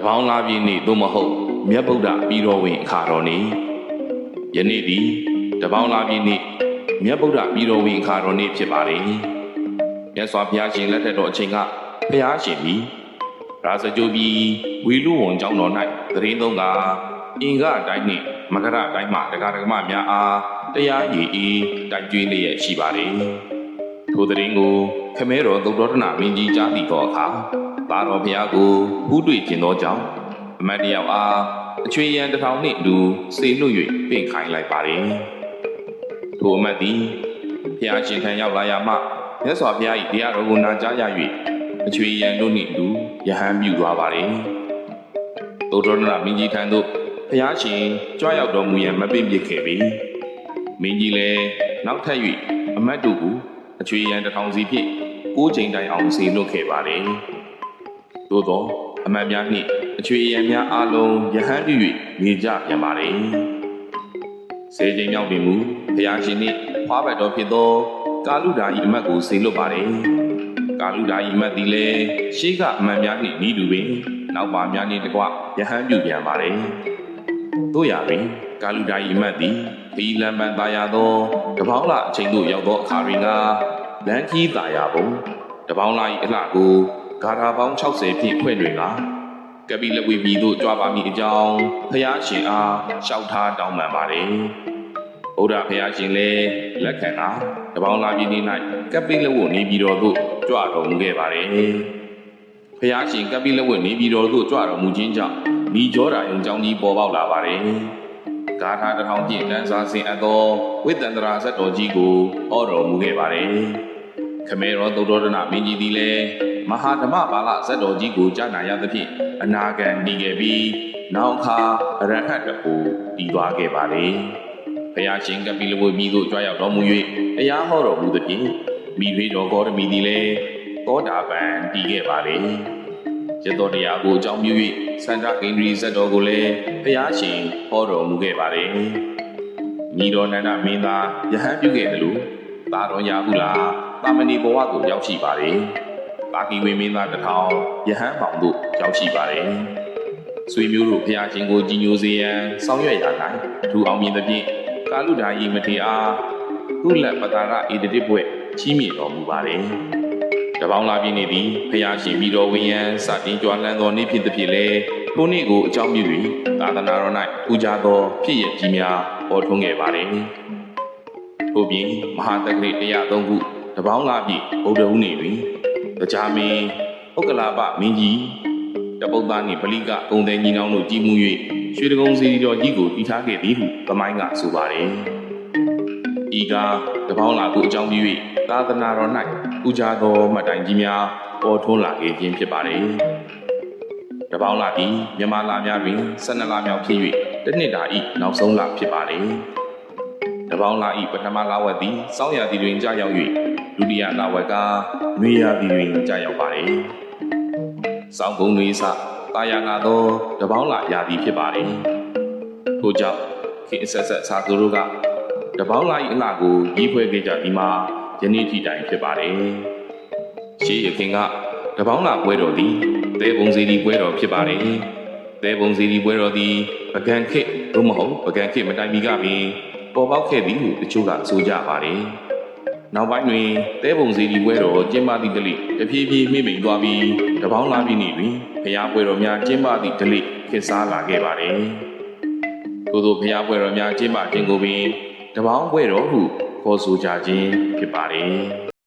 ပေါင်းလာပြည့်နေ့သို့မဟုတ်မြတ်ဗုဒ္ဓပြည်တော်ဝင်အခါတော်နေ့ယနေ့သည်တပေါင်းလာပြည့်နေ့မြတ်ဗုဒ္ဓပြည်တော်ဝင်အခါတော်နေ့ဖြစ်ပါတယ်မြတ်စွာဘုရားရှင်လက်ထက်တော်အချိန်ကဘုရားရှင်သည်ရာဇကြိုပြည်ဝီလူဝန်ကျောင်းတော်၌သရင်သုံးကအင်္ဂအတိုင်းနှင့်မကရအတိုင်းမှတရားဓမ္မများအားတရားရည်ဤတိုက်ကျွေးလျက်ရှိပါတယ်ထိုသရင်ကိုခမဲတော်သုတ္တရဏမင်းကြီးကြားသိသောအခါသာတော်ဘုရားကိုဥတွေ့ခြင်းသောကြောင့်အမတ်တယောက်အားအချွေရန်တစ်ထောင်နှင့်အတူစေလွတ်၍ပင့်ခိုင်းလိုက်ပါတယ်ထိုအမတ်သည်ဘုရားရှင်ထံရောက်လာရမှမြတ်စွာဘုရား၏တရားတော်ကိုနာကြားရ၍အချွေရန်တို့နှင့်အတူယဟန်ပြုသွားပါတယ်သုတ္တရဏမင်းကြီးထံသို့ဘုရားရှင်ကြွရောက်တော်မူရန်မပင့်ပြစ်ခဲ့ပြီမင်းကြီးလည်းနောက်ထပ်၍အမတ်တို့ကိုအချွေရန်တစ်ထောင်စီဖြင့်9ချိန်တိုင်အောင်စေလွတ်ခဲ့ပါတယ်သို့သောအမတ်များနှင့်အချွေရန်များအားလုံးယဟန်ပြု၍နေကြပြန်ပါတယ်10ချိန်မြောက်တွင်မူဘုရားရှင်နှင့်ဖွားဘတ်တော်ဖြစ်သောကာလုဒာ၏အမတ်ကိုစေလွတ်ပါတယ်ကာလုဒာ၏အမတ်သည်လည်းရှေးကအမတ်များနှင့်ဤသူပင်နောက်ပါများနှင့်တကွယဟန်ပြုပြန်ပါတယ်တို့ရပင်ကာလုဒာ၏အမတ်သည်ခီးလမ်းပန်းသာယာသောတပေါင်းလအချိန်သို့ရောက်သောအခါတွင်ကလမ်းခီးသာယာပုံတပေါင်းလ၏အလှကိုဂါထာပေါင်း60ဖြင့်ဖွင့်တွင်ကပိလဝေပြည်သို့ကြွားပါမည်အကြောင်းဖျားရှင်အားလျှောက်ထားတောင်းပန်ပါတယ်ဗုဒ္ဓဖျားရှင်လည်းလက်ခံတာတပေါင်းလပြည်နေ့၌ကပိလဝနေပြည်တော်သို့ကြွတော်မူခဲ့ပါတယ်ဖျားရှင်ကပိလဝနေပြည်တော်သို့ကြွတော်မူခြင်းကြောင့်မိကျောတာယုံကြောင်းကြီးပေါ်ပေါက်လာပါတယ်ဂါထာတစ်ထောင်ဖြင့်တန်းစားဆင်အပ်သောဝိတ္တန္တရာဇတ်တော်ကြီးကိုဟောတော်မူခဲ့ပါတယ်ခမဲတော်သုတ္တရဏမင်းကြီးသည်လည်းမဟာဓမ္မပါဠဇတ်တော်ကြီးကိုကြားနာရသဖြင့်အနာဂံတည်ခဲ့ပြီးနောက်အခါအရဟတ်တကိုတည်သွားခဲ့ပါလေဘုရားရှင်ကပိလဝေပြည်သို့ကြွရောက်တော်မူ၍တရားဟောတော်မူသဖြင့်မိထွေးတော်ဂေါတမီသည်လည်းသောတာပန်တည်ခဲ့ပါလေရသောတရားကိုအကြောင်းပြု၍စန္ဒကိန္ဒြီဇတ်တော်ကိုလည်းဘုရားရှင်ဟောတော်မူခဲ့ပါလေညီတော်နန္ဒမင်းသားယဟန်ပြုခဲ့တယ်လို့သာတော်ရာဟုလားတာမဏေဘဝသို့ရောက်ရှိပါလေပါကီဝေမင်းသားတစ်ထောင်ယဟန်ပေါင်တို့ရောက်ရှိပါတယ်။ဆွေမျိုးတို့ဖျားရှင်ကိုကြီးညိုစေရန်ဆောင်ရွက်ရာ၌ထူအောင်မြင်သဖြင့်ကာလုဒာ၏မထေရအားသူလက်ပတာရဧတတိဘွဲ့ချီးမြှင့်တော်မူပါတယ်။တပေါင်းလာပြည့်နေ့သည်ဖျားရှင်ပြီးတော်ဝင်ရန်စတင်ကြွားလန်းသောနေ့ဖြစ်သဖြင့်လည်းထိုနေ့ကိုအကြောင်းပြု၍သာသနာတော်၌ထူးခြားသောဖြစ်ရကြီးများပေါ်ထွန်းခဲ့ပါတယ်။ထို့ပြင်မဟာတက္ကရာ103ခုတပေါင်းလာပြည့်ဗုဒ္ဓဟူးနေ့တွင်တရားမင်းဥက္ကလာပမင်းကြီးတပုတ်သားနှင့်ပလိကကုံတဲ့ညီနောင်တို့ကြီးမှု၍ရွှေတကုံစီတော်ကြီးကိုတည်ထားခဲ့သည်ဟုသမိုင်းကဆိုပါတယ်။ဤကတပေါင်းလာကိုအကြောင်းပြု၍သာသနာတော်၌ပူဇာသောမှတ်တိုင်ကြီးများပေါ်ထွန်းလာခဲ့ခြင်းဖြစ်ပါတယ်။တပေါင်းလာသည်မြန်မာလများတွင်12လမြောက်ဖြစ်၍တစ်နှစ်တာ၏နောက်ဆုံးလဖြစ်ပါတယ်။တပေါင်းလာ၏ပထမလဝက်သည်စောင်းရာသီတွင်ကြာရောက်၍ဒုတိယလဝက်ကနွေရာသီတွင်ကြာရောက်ပါတယ်။စောင်းကုန်းတွင်စတာယာလာသောတပေါင်းလာရာသီဖြစ်ပါတယ်။ထို့ကြောင့်ခေတ်ဆက်ဆက်စာသူတို့ကတပေါင်းလာ၏အလှကိုကြီးဖွဲခဲ့ကြပြီးမှယနေ့ထိတိုင်ဖြစ်ပါတယ်။ရှေးရခင်ကတပေါင်းလာပွဲတော်သည်သဲပုံစီဒီပွဲတော်ဖြစ်ပါတယ်။သဲပုံစီဒီပွဲတော်သည်ပကံခေတ်သို့မဟုတ်ပကံခေတ်မတိုင်မီကပင်ပေါ်ပေါက်ခဲ့သည်ဟုတချို့ကဆိုကြပါတယ်။နောက်ပိုင်းတွင်တဲပုံစီဒီပွဲတော်ကျင်းပသည့်တလိတဖြည်းဖြည်းမိမိန်သွားပြီးတပေါင်းလာပြီးနေတွင်ဘုရားပွဲတော်များကျင်းပသည့်တလိခေတ်စားလာခဲ့ပါတယ်။ထို့သောဘုရားပွဲတော်များကျင်းပခြင်းကိုပင်တပေါင်းပွဲတော်ဟုခေါ်ဆိုကြခြင်းဖြစ်ပါတယ်။